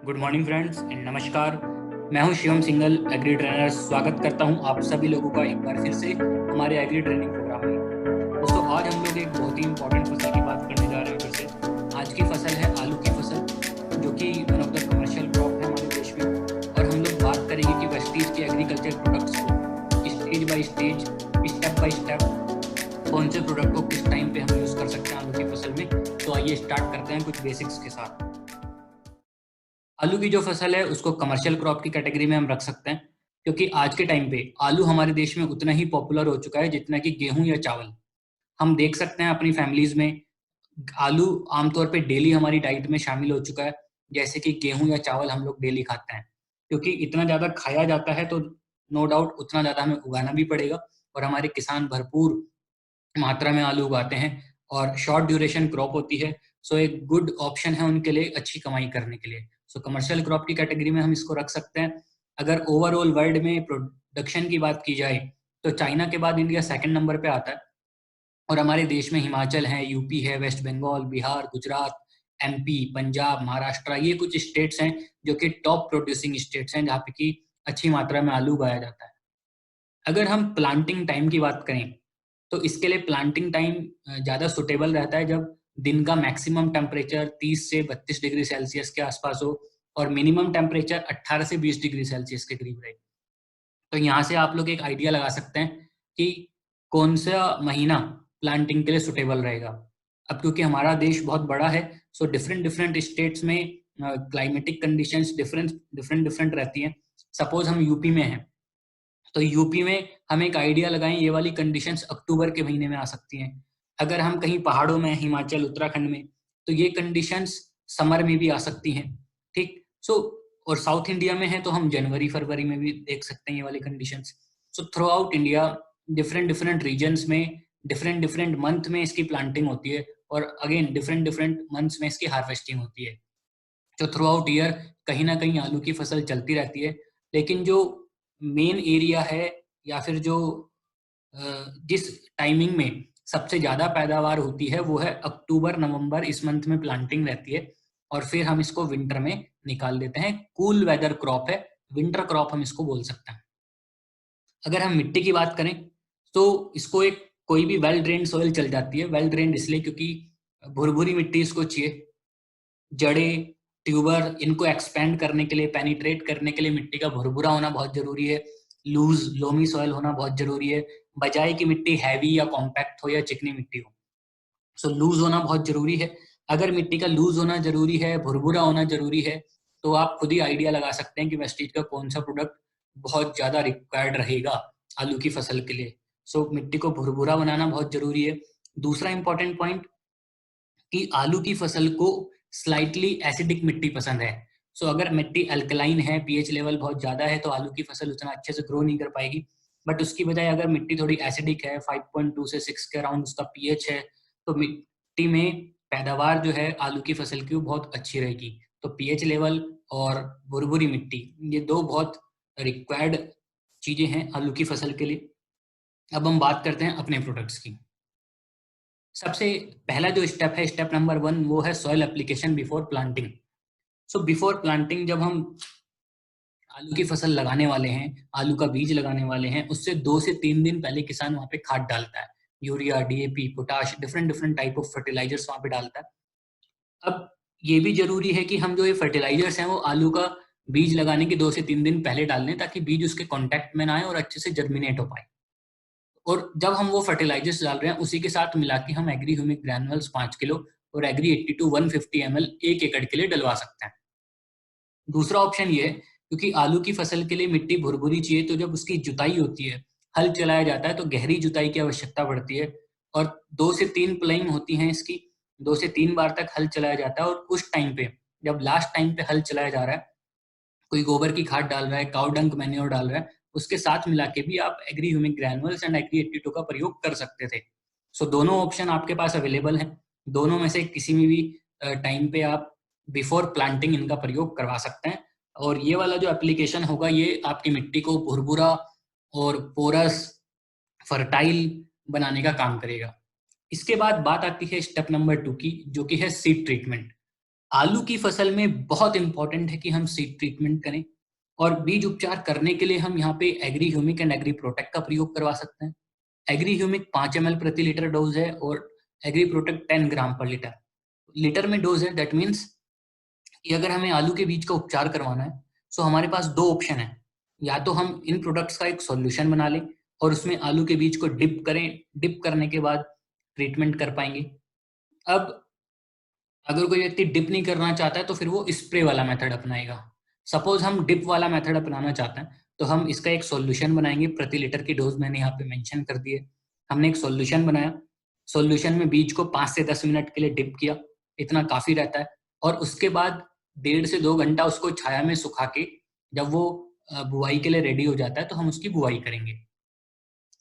Good morning friends and नमस्कार। मैं हूं शिवम सिंगल, एग्री ट्रेनर। स्वागत करता हूं आप सभी लोगों का एक बार फिर से हमारे एग्री ट्रेनिंग प्रोग्राम में। दोस्तों, आज हम लोग एक बहुत ही इंपॉर्टेंट फसल की बात करने जा रहे हैं फिर से। आज की फसल है आलू की फसल, जो कि one of the commercial crop है हमारे देश में। और हम लोग बात करेंगे कि वेस्टीज के एग्रीकल्चर प्रोडक्ट्स को stage by stage, step by step कौन से प्रोडक्ट को किस टाइम पे हम यूज़ कर सकते हैं आलू की फसल में। तो आइए स्टार्ट करते हैं कुछ बेसिक्स के साथ। आलू की जो फसल है उसको कमर्शियल क्रॉप की कैटेगरी में हम रख सकते हैं, क्योंकि आज के टाइम पे आलू हमारे देश में उतना ही पॉपुलर हो चुका है जितना कि गेहूं या चावल। हम देख सकते हैं अपनी फैमिलीज में आलू आमतौर पे डेली हमारी डाइट में शामिल हो चुका है, जैसे कि गेहूं या चावल हम लोग डेली खाते हैं। क्योंकि इतना ज़्यादा खाया जाता है तो नो डाउट उतना ज़्यादा हमें उगाना भी पड़ेगा, और हमारे किसान भरपूर मात्रा में आलू उगाते हैं और शॉर्ट ड्यूरेशन क्रॉप होती है। सो एक गुड ऑप्शन है उनके लिए अच्छी कमाई करने के लिए। सो कमर्शियल क्रॉप की कैटेगरी में हम इसको रख सकते हैं। अगर ओवरऑल वर्ल्ड में प्रोडक्शन की बात की जाए तो चाइना के बाद इंडिया सेकंड नंबर पे आता है, और हमारे देश में हिमाचल है, यूपी है, वेस्ट बंगाल, बिहार, गुजरात, एमपी, पंजाब, महाराष्ट्र, ये कुछ स्टेट्स हैं जो कि टॉप प्रोड्यूसिंग स्टेट्स हैं जहाँ पे कि अच्छी मात्रा में आलू उगाया जाता है। अगर हम प्लांटिंग टाइम की बात करें तो इसके लिए प्लांटिंग टाइम ज़्यादा सुटेबल रहता है जब दिन का मैक्सिमम टेम्परेचर 30 से 32 डिग्री सेल्सियस के आसपास हो और मिनिमम टेम्परेचर 18 से 20 डिग्री सेल्सियस के करीब रहे। तो यहाँ से आप लोग एक आइडिया लगा सकते हैं कि कौन सा महीना प्लांटिंग के लिए सुटेबल रहेगा। अब क्योंकि हमारा देश बहुत बड़ा है, सो डिफरेंट डिफरेंट स्टेट्स में climatic conditions different different different रहती हैं। सपोज हम यूपी में हैं, तो यूपी में हम एक आइडिया लगाएं, ये वाली कंडीशंस अक्टूबर के महीने में आ सकती हैं। अगर हम कहीं पहाड़ों में, हिमाचल, उत्तराखंड में, तो ये कंडीशंस समर में भी आ सकती हैं। ठीक। सो और साउथ इंडिया में है तो हम जनवरी फरवरी में भी देख सकते हैं ये वाली conditions. So throughout India different different regions में डिफरेंट डिफरेंट मंथ में इसकी प्लांटिंग होती है, और अगेन डिफरेंट डिफरेंट मंथ्स में इसकी हार्वेस्टिंग होती है। तो थ्रू आउट ईयर कहीं ना कहीं आलू की फसल चलती रहती है। लेकिन जो मेन एरिया है, या फिर जो जिस टाइमिंग में सबसे ज़्यादा पैदावार होती है वो है अक्टूबर नवंबर, इस मंथ में प्लांटिंग रहती है। और फिर हम इसको विंटर में निकाल देते हैं। कूल वेदर क्रॉप है, विंटर क्रॉप हम इसको बोल सकते हैं। अगर हम मिट्टी की बात करें तो इसको एक कोई भी वेल ड्रेन्ड सॉइल चल जाती है। वेल ड्रेन्ड इसलिए क्योंकि भुरभुरी मिट्टी इसको चाहिए। जड़ें, ट्यूबर, इनको एक्सपेंड करने के लिए, पेनिट्रेट करने के लिए मिट्टी का भुरभुरा होना बहुत जरूरी है। लूज लोमी सॉइल होना बहुत जरूरी है, बजाय कि मिट्टी हैवी या कॉम्पैक्ट हो या चिकनी मिट्टी हो। सो लूज होना बहुत जरूरी है। अगर मिट्टी का लूज होना जरूरी है, भुरभुरा होना जरूरी है, तो आप खुद ही आइडिया लगा सकते हैं कि वेस्टीज का कौन सा प्रोडक्ट बहुत ज्यादा रिक्वायर्ड रहेगा आलू की फसल के लिए। सो मिट्टी को भुरभुरा बनाना बहुत जरूरी है। दूसरा इंपॉर्टेंट पॉइंट कि आलू की फसल को स्लाइटली एसिडिक मिट्टी पसंद है। सो अगर मिट्टी अल्कलाइन है, पीएच लेवल बहुत ज्यादा है, तो आलू की फसल उतना अच्छे से ग्रो नहीं कर पाएगी। बट उसकी बजाय अगर मिट्टी थोड़ी एसिडिक है, 5.2 से 6 के अराउंड उसका पीएच है, तो मिट्टी में पैदावार जो है आलू की फसल की वो बहुत अच्छी रहेगी। तो पीएच लेवल और भुरभुरी मिट्टी, ये दो बहुत रिक्वायर्ड चीजें हैं आलू की फसल के लिए। अब हम बात करते हैं अपने प्रोडक्ट्स की। सबसे पहला जो स्टेप है, स्टेप नंबर 1, वो है soil application before planting. So before planting जब हम आलू की फसल लगाने वाले हैं, आलू का बीज लगाने वाले हैं, उससे 2 से 3 दिन पहले किसान वहाँ पे खाद डालता है। Urea, DAP, potash, different different type of fertilisers वहाँ पे डालता है। अब ये भी जरूरी है कि हम जो ये फर्टिलाइजर्स हैं वो आलू का बीज लगाने के 2 से 3 दिन पहले डाल लें, ताकि बीज उसके कॉन्टेक्ट में ना आए और अच्छे से जर्मिनेट हो पाए। और जब हम वो फर्टिलाइजर्स डाल रहे हैं उसी के साथ मिला के हम एग्री ह्यूमिक ग्रैनुअल्स 5 किलो और एग्री 80 टू 150 ml 1 एकड़ के लिए डलवा सकते हैं। दूसरा ऑप्शन ये है, क्योंकि आलू की फसल के लिए मिट्टी भुरभुरी चाहिए, तो जब उसकी जुताई होती है, हल चलाया जाता है, तो गहरी जुताई की आवश्यकता पड़ती है। और 2 से 3 प्लाइंग होती हैं इसकी, 2 से 3 बार तक हल चलाया जाता है। और उस टाइम पे, जब लास्ट टाइम पे हल चलाया जा रहा है, कोई गोबर की खाद डाल रहा है, काउ डंक मैन्योर डाल रहा है, उसके साथ मिला के भी आप Agri humic granules and Agri 82 का प्रयोग कर सकते थे। सो दोनों ऑप्शन आपके पास अवेलेबल हैं। दोनों में से किसी में भी टाइम पे आप बिफोर प्लांटिंग इनका प्रयोग करवा सकते हैं। और ये वाला जो एप्लीकेशन होगा, ये आपकी मिट्टी को भुरभुरा और पोरस, फर्टाइल बनाने का काम करेगा। इसके बाद बात आती है स्टेप नंबर 2 की, जो कि है सीड ट्रीटमेंट। आलू की फसल में बहुत इंपॉर्टेंट है कि हम सीड ट्रीटमेंट करें, और बीज उपचार करने के लिए हम यहाँ पे Agri humic and Agri protect का प्रयोग करवा सकते हैं। एग्री ह्यूमिक 5 ml प्रति लीटर डोज है और एग्री प्रोटेक्ट 10 ग्राम पर लीटर लीटर में डोज है। दैट मीन्स कि अगर हमें आलू के बीज का उपचार करवाना है तो हमारे पास दो ऑप्शन है। या तो हम इन प्रोडक्ट्स का एक सॉल्यूशन बना लें और उसमें आलू के बीज को डिप करें, डिप करने के बाद ट्रीटमेंट कर पाएंगे। अब अगर कोई व्यक्ति डिप नहीं करना चाहता है तो फिर वो स्प्रे वाला मेथड अपनाएगा। सपोज हम डिप वाला मेथड अपनाना चाहते हैं तो हम इसका एक सॉल्यूशन बनाएंगे। प्रति लीटर की डोज मैंने यहाँ पे मेंशन कर दी है। हमने एक सॉल्यूशन बनाया, सॉल्यूशन में बीज को 5 से 10 मिनट के लिए डिप किया, इतना काफी रहता है। और उसके बाद 1.5 से 2 घंटा उसको छाया में सुखा के जब वो बुआई के लिए रेडी हो जाता है तो हम उसकी बुआई करेंगे।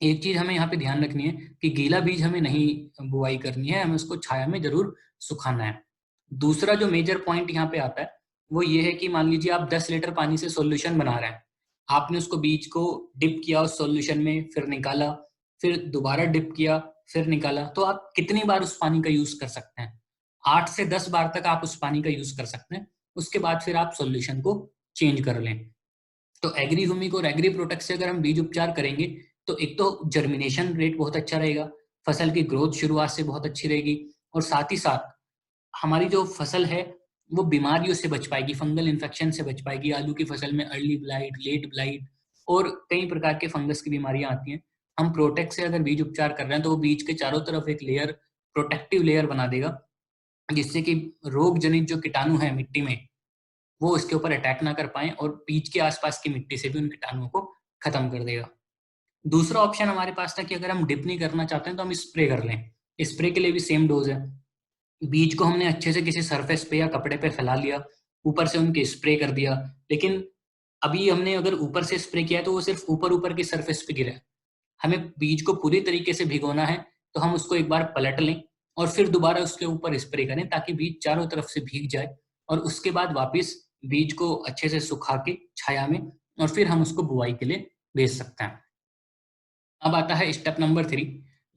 एक चीज हमें यहाँ पे ध्यान रखनी है कि गीला बीज हमें नहीं बुआई करनी है, हमें उसको छाया में जरूर सुखाना है। दूसरा जो मेजर पॉइंट यहाँ पे आता है वो ये है कि मान लीजिए आप 10 लीटर पानी से सॉल्यूशन बना रहे हैं, आपने उसको बीज को डिप किया उस सॉल्यूशन में, फिर निकाला, फिर दोबारा डिप किया, फिर निकाला, तो आप कितनी बार उस पानी का यूज कर सकते हैं? 8 से 10 बार तक आप उस पानी का यूज कर सकते हैं। उसके बाद फिर आप सॉल्यूशन को चेंज कर लें। तो एग्री ह्यूमिक और एग्री प्रोटेक्ट से अगर हम बीज उपचार करेंगे तो एक तो जर्मिनेशन रेट बहुत अच्छा रहेगा, फसल की ग्रोथ शुरुआत से बहुत अच्छी रहेगी, और साथ ही साथ हमारी जो फसल है वो बीमारियों से बच पाएगी, फंगल इन्फेक्शन से बच पाएगी। आलू की फसल में अर्ली ब्लाइट, लेट ब्लाइट और कई प्रकार के फंगस की बीमारियां आती हैं। हम प्रोटेक्ट से अगर बीज उपचार कर रहे हैं तो वो बीज के चारों तरफ एक लेयर, प्रोटेक्टिव लेयर बना देगा, जिससे कि रोग जनित जो कीटाणु है मिट्टी में वो उसके ऊपर अटैक ना कर पाए, और बीज के आसपास की मिट्टी से भी उन कीटाणुओं को खत्म कर देगा। दूसरा ऑप्शन हमारे पास था कि अगर हम डिप नहीं करना चाहते हैं तो हम स्प्रे कर लें। स्प्रे के लिए भी सेम डोज है। बीज को हमने अच्छे से किसी सरफेस पे या कपड़े पे फैला लिया, ऊपर से उनके स्प्रे कर दिया। लेकिन अभी हमने अगर ऊपर से स्प्रे किया है तो वो सिर्फ ऊपर ऊपर की सरफेस पे गिरा है। हमें बीज को पूरी तरीके से भिगोना है, तो हम उसको एक बार पलट लें और फिर दोबारा उसके ऊपर स्प्रे करें ताकि बीज चारों तरफ से भीग जाए, और उसके बाद वापस बीज को अच्छे से सुखा के छाया में, और फिर हम उसको बुआई के लिए भेज सकते हैं। अब आता है स्टेप नंबर 3,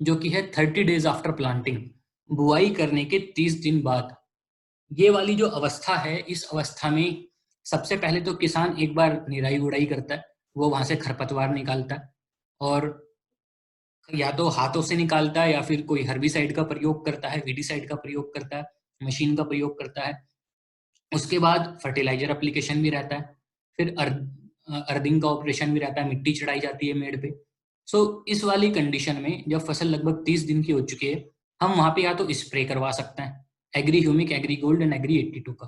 जो कि है 30 डेज आफ्टर प्लांटिंग, बुआई करने के 30 दिन बाद। ये वाली जो अवस्था है, इस अवस्था में सबसे पहले तो किसान एक बार निराई गुड़ाई करता है, वो वहां से खरपतवार निकालता है, और या तो हाथों से निकालता है या फिर कोई हर्बिसाइड का प्रयोग करता है, वीडीसाइड का प्रयोग करता है, मशीन का प्रयोग करता है। उसके बाद फर्टिलाइजर एप्लीकेशन भी रहता है, फिर अर्थिंग का ऑपरेशन भी रहता है, मिट्टी चढ़ाई जाती है मेड़ पे। सो इस वाली कंडीशन में जब फसल लगभग 30 दिन की हो चुकी है, हम वहां पे या तो स्प्रे करवा सकते हैं Agri humic, Agri gold and Agri 82 का।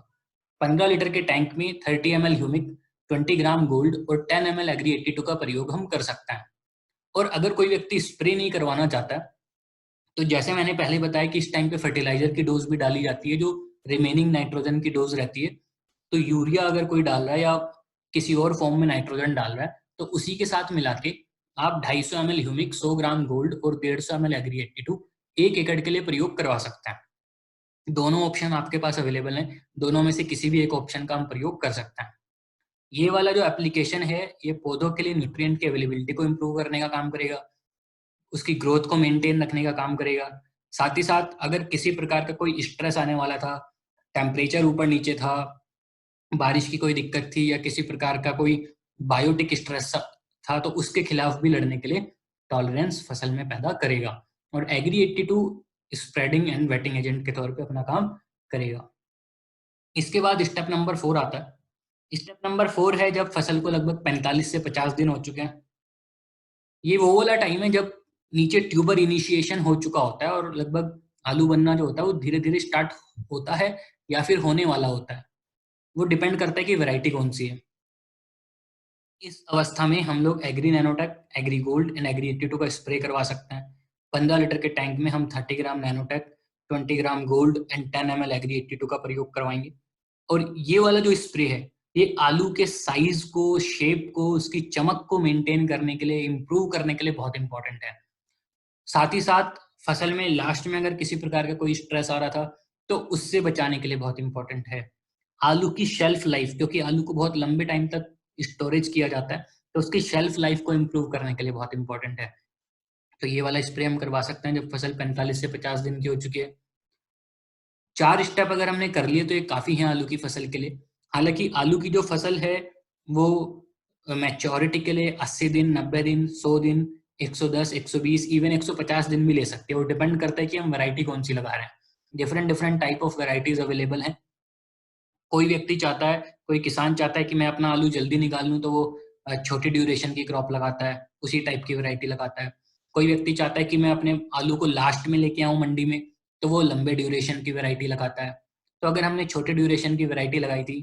15 लीटर के टैंक में 30 ml ह्यूमिक, 20 ग्राम गोल्ड और 10 ml एग्री 82 का प्रयोग हम कर सकते हैं। और अगर कोई व्यक्ति स्प्रे नहीं करवाना चाहता है तो जैसे मैंने पहले बताया कि इस टाइम पे फर्टिलाइजर की डोज भी डाली जाती है जो रिमेनिंग नाइट्रोजन की डोज रहती है। तो यूरिया अगर कोई डाल रहा है या किसी और फॉर्म में नाइट्रोजन डाल रहा है तो उसी के साथ मिला के आप 250 ml ह्यूमिक, 100 ग्राम गोल्ड और 150 ml एग्री 82 1 एकड़ के लिए प्रयोग करवा सकते हैं। दोनों ऑप्शन आपके पास अवेलेबल हैं, दोनों में से किसी भी एक ऑप्शन का हम प्रयोग कर सकते हैं। ये वाला जो एप्लीकेशन है ये पौधों के लिए न्यूट्रिएंट की अवेलेबिलिटी को इम्प्रूव करने का काम करेगा, उसकी ग्रोथ को मेंटेन रखने का काम करेगा। साथ ही साथ अगर किसी प्रकार का कोई स्ट्रेस आने वाला था, टेम्परेचर ऊपर नीचे था, बारिश की कोई दिक्कत थी, या किसी प्रकार का कोई बायोटिक स्ट्रेस था, तो उसके खिलाफ भी लड़ने के लिए टॉलरेंस फसल में पैदा करेगा। और Agri 82 spreading and wetting agent के तौर पे अपना काम करेगा। इसके बाद स्टेप नंबर 4 आता है। स्टेप नंबर 4 है जब फसल को लगभग 45 से 50 दिन हो चुके हैं। ये वो वाला टाइम है जब नीचे ट्यूबर इनिशिएशन हो चुका होता है और लगभग आलू बनना जो होता है वो धीरे धीरे स्टार्ट होता है या फिर होने वाला होता है। वो डिपेंड करता है कि वैरायटी कौन सी है। इस अवस्था में हम लोग Agri Nanotech, Agri gold and Agri 82 का स्प्रे करवा सकते हैं। 15 लीटर के टैंक में हम 30 gram Nanotech, 20 gram gold and 10 ml Agri 82 का प्रयोग करवाएंगे। और ये वाला जो स्प्रे है ये आलू के साइज को, शेप को, उसकी चमक को मेंटेन करने के लिए, इंप्रूव करने के लिए बहुत इंपॉर्टेंट है। साथ ही साथ फसल में लास्ट में अगर किसी प्रकार का कोई स्ट्रेस आ रहा था तो उससे बचाने के लिए बहुत इंपॉर्टेंट है। आलू की शेल्फ लाइफ, क्योंकि आलू को बहुत लंबे टाइम तक स्टोरेज किया जाता है, तो उसकी शेल्फ लाइफ को इम्प्रूव करने के लिए बहुत इंपॉर्टेंट है। तो ये वाला स्प्रे हम करवा सकते हैं जब फसल 45 से 50 दिन की हो चुकी है। 4 स्टेप अगर हमने कर लिए तो ये काफ़ी है आलू की फसल के लिए। हालाँकि आलू की जो फसल है वो मैच्योरिटी के लिए 80 दिन, 90 दिन, 100 दिन, 110, 120, इवन 150 दिन भी ले सकते हैं। वो डिपेंड करता है कि हम वैरायटी कौन-सी लगा रहे हैं। Different different type of varieties available हैं। कोई व्यक्ति चाहता है, कोई किसान चाहता है कि मैं अपना आलू जल्दी निकाल लूँ, तो वो छोटी ड्यूरेशन की क्रॉप लगाता है, उसी टाइप की वैरायटी लगाता है। कोई व्यक्ति चाहता है कि मैं अपने आलू को लास्ट में लेके आऊँ मंडी में, तो वो लंबे ड्यूरेशन की वैरायटी लगाता है। तो अगर हमने छोटे ड्यूरेशन की वैरायटी लगाई थी,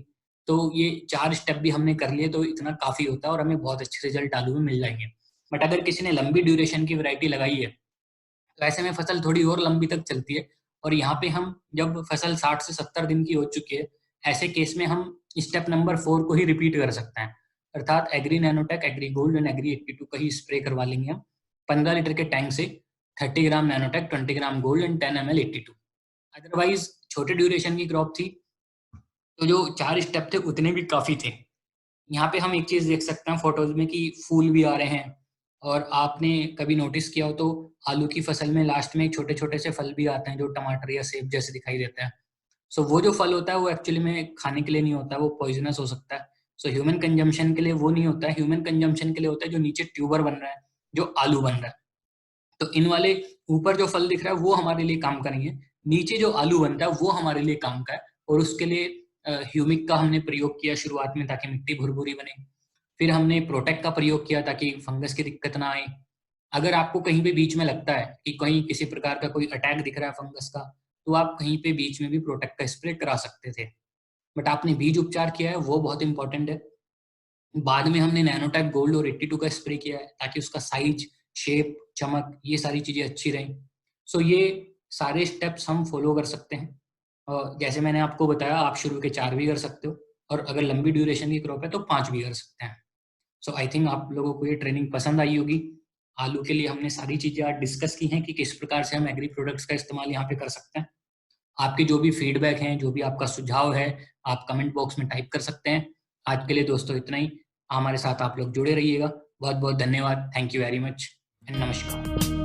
तो ये 4 स्टेप भी हमने कर लिए, तो इतना काफ़ी होता है और हमें बहुत अच्छे रिजल्ट आलू में मिल जाएँगे। बट अगर किसी ने लंबी ड्यूरेशन की वैरायटी लगाई है, तो ऐसे में फसल थोड़ी और लंबी तक चलती है और यहाँ पे हम जब फसल 60 से 70 दिन की हो चुकी है, ऐसे केस में हम स्टेप नंबर 4 को ही रिपीट कर सकते हैं। अर्थात Agri Nanotech, Agri gold and Agri 82 का ही स्प्रे करवा लेंगे हम 15 लीटर के टैंक से 30 gram Nanotech, 20 gram gold and 10 ml 82। Otherwise छोटे ड्यूरेशन की क्रॉप थी, तो जो 4 स्टेप थे उतने भी काफ़ी थे। यहाँ पे हम एक चीज़ देख सकते हैं फोटोज़ में कि फूल भी आ रहे हैं और आपने कभी नोटिस किया हो तो आलू की फसल में लास्ट में छोटे-छोटे से फल भी आते हैं जो टमाटर या सेब जैसे दिखाई देते हैं। सो वो जो फल होता है वो एक्चुअली में खाने के लिए नहीं होता है, वो पॉइज़नस हो सकता है। सो ह्यूमन कंजम्पशन के लिए वो नहीं होता है, ह्यूमन कंजम्पशन के लिए होता है जो नीचे ट्यूबर बन रहा है, जो आलू बन रहा है। तो इन वाले ऊपर जो फल दिख रहा है वो हमारे लिए काम का नहीं है, नीचे जो आलू बनता है वो हमारे लिए काम का है और उसके लिए ह्यूमिक का हमने प्रयोग किया शुरुआत में ताकि मिट्टी भुरभुरी बने। फिर हमने प्रोटेक्ट का प्रयोग किया ताकि फंगस की दिक्कत ना आए। अगर आपको कहीं पे बीच में लगता है कि कहीं किसी प्रकार का कोई अटैक दिख रहा है फंगस का, तो आप कहीं पे बीच में भी प्रोटेक्ट का स्प्रे करा सकते थे। बट आपने बीज उपचार किया है वो बहुत इंपॉर्टेंट है। बाद में हमने नैनोटेक गोल्ड और 82 का स्प्रे किया है ताकि उसका साइज, शेप, चमक ये सारी चीज़ें अच्छी रहें। सो ये सारे स्टेप्स हम फॉलो कर सकते हैं। जैसे मैंने आपको बताया आप शुरू के 4 भी कर सकते हो और अगर लंबी ड्यूरेशन की क्रॉप है तो 5 भी कर सकते हैं। सो आई थिंक आप लोगों को ये ट्रेनिंग पसंद आई होगी। आलू के लिए हमने सारी चीज़ें आज डिस्कस की हैं कि किस प्रकार से हम एग्री प्रोडक्ट्स का इस्तेमाल यहाँ पे कर सकते हैं। आपके जो भी फीडबैक हैं, जो भी आपका सुझाव है, आप कमेंट बॉक्स में टाइप कर सकते हैं। आज के लिए दोस्तों इतना ही। हमारे साथ आप लोग जुड़े रहिएगा। बहुत-बहुत धन्यवाद। Thank you very much and नमस्कार।